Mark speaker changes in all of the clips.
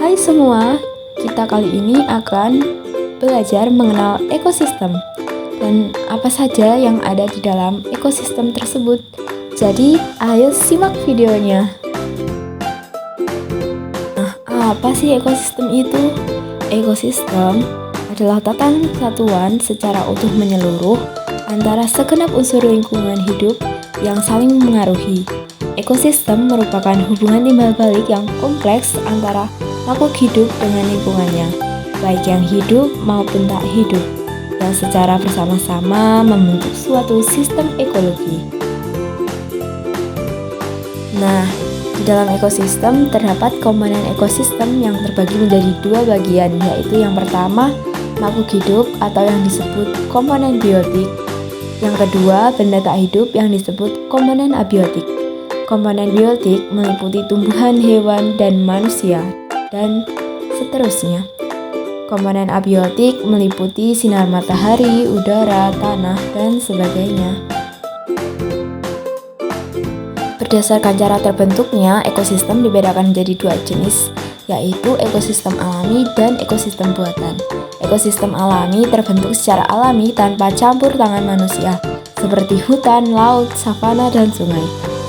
Speaker 1: Hai semua, kita kali ini akan belajar mengenal ekosistem dan apa saja yang ada di dalam ekosistem tersebut. Jadi, ayo simak videonya. Nah, apa sih ekosistem itu? Ekosistem adalah tatanan satuan secara utuh menyeluruh antara segenap unsur lingkungan hidup yang saling mengaruhi. Ekosistem merupakan hubungan timbal balik yang kompleks antara makhluk hidup dengan lingkungannya, baik yang hidup maupun tak hidup, yang secara bersama-sama membentuk suatu sistem ekologi. Nah, di dalam ekosistem terdapat komponen ekosistem yang terbagi menjadi dua bagian, yaitu yang pertama, makhluk hidup atau yang disebut komponen biotik. Yang kedua, benda tak hidup yang disebut komponen abiotik. Komponen biotik meliputi tumbuhan, hewan, dan manusia, dan seterusnya. Komponen abiotik meliputi sinar matahari, udara, tanah, dan sebagainya. Berdasarkan cara terbentuknya, ekosistem dibedakan menjadi dua jenis, yaitu ekosistem alami dan ekosistem buatan. Ekosistem alami terbentuk secara alami tanpa campur tangan manusia, seperti hutan, laut, savana, dan sungai.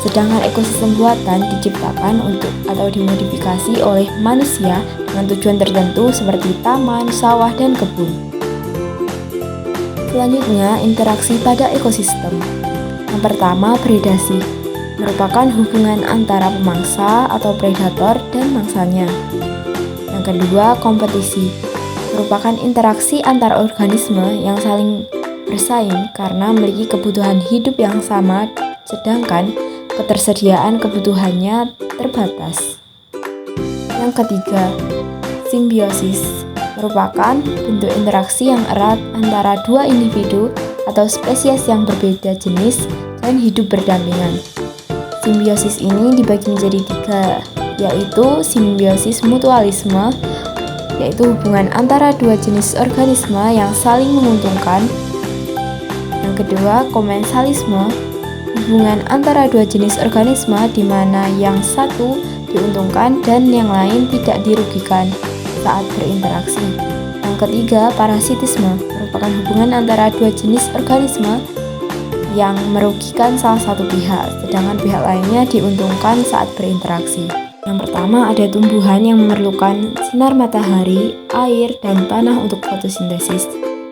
Speaker 1: Sedangkan ekosistem buatan diciptakan untuk atau dimodifikasi oleh manusia dengan tujuan tertentu seperti taman, sawah, dan kebun. Selanjutnya, interaksi pada ekosistem. Yang pertama, predasi, merupakan hubungan antara pemangsa atau predator dan mangsanya. Yang kedua, kompetisi, merupakan interaksi antar organisme yang saling bersaing karena memiliki kebutuhan hidup yang sama, sedangkan ketersediaan kebutuhannya terbatas. Yang ketiga, simbiosis, merupakan bentuk interaksi yang erat antara dua individu atau spesies yang berbeda jenis dan hidup berdampingan. Simbiosis ini dibagi menjadi tiga, yaitu simbiosis mutualisme, yaitu hubungan antara dua jenis organisme yang saling menguntungkan. Yang kedua, komensalisme, hubungan antara dua jenis organisme di mana yang satu diuntungkan dan yang lain tidak dirugikan saat berinteraksi. Yang ketiga, parasitisme, merupakan hubungan antara dua jenis organisme yang merugikan salah satu pihak, sedangkan pihak lainnya diuntungkan saat berinteraksi. Yang pertama, ada tumbuhan yang memerlukan sinar matahari, air, dan tanah untuk fotosintesis.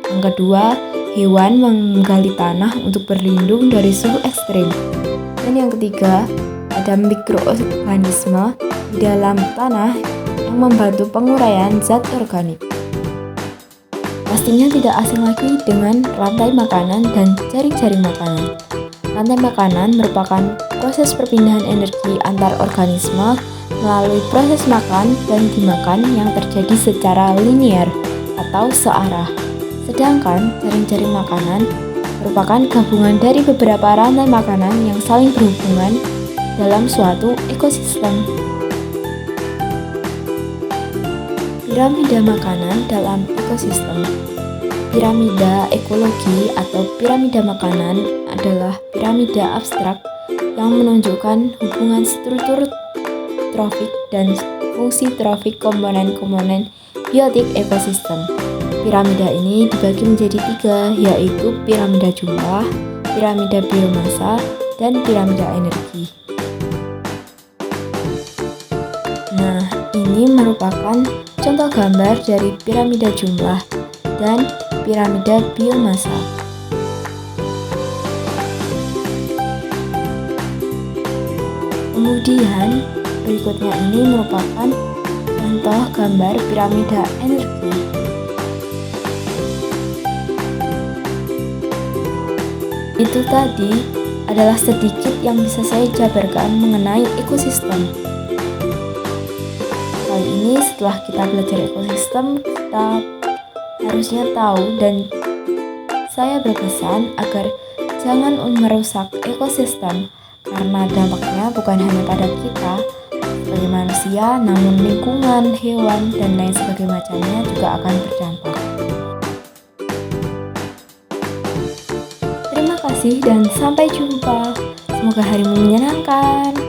Speaker 1: Yang kedua, hewan menggali tanah untuk berlindung dari suhu ekstrim. Dan yang ketiga, ada mikroorganisme di dalam tanah yang membantu penguraian zat organik. Pastinya tidak asing lagi dengan rantai makanan dan jaring-jaring makanan. Rantai makanan merupakan proses perpindahan energi antar organisme melalui proses makan dan dimakan yang terjadi secara linier atau searah. Sedangkan jaring-jaring makanan merupakan gabungan dari beberapa rantai makanan yang saling berhubungan dalam suatu ekosistem. Piramida makanan dalam ekosistem. Piramida ekologi atau piramida makanan adalah piramida abstrak yang menunjukkan hubungan struktur trofik dan fungsi trofik komponen-komponen biotik ekosistem. Piramida ini dibagi menjadi tiga, yaitu piramida jumlah, piramida biomasa, dan piramida energi. Nah, ini merupakan contoh gambar dari piramida jumlah dan piramida biomasa. Kemudian, berikutnya ini merupakan contoh gambar piramida energi. Itu tadi adalah sedikit yang bisa saya jabarkan mengenai ekosistem. Kali ini setelah kita belajar ekosistem, kita harusnya tahu dan saya berpesan agar jangan merusak ekosistem karena dampaknya bukan hanya pada kita sebagai manusia, namun lingkungan, hewan, dan lain sebagainya macamnya juga akan berdampak. Terima kasih dan sampai jumpa. Semoga harimu menyenangkan.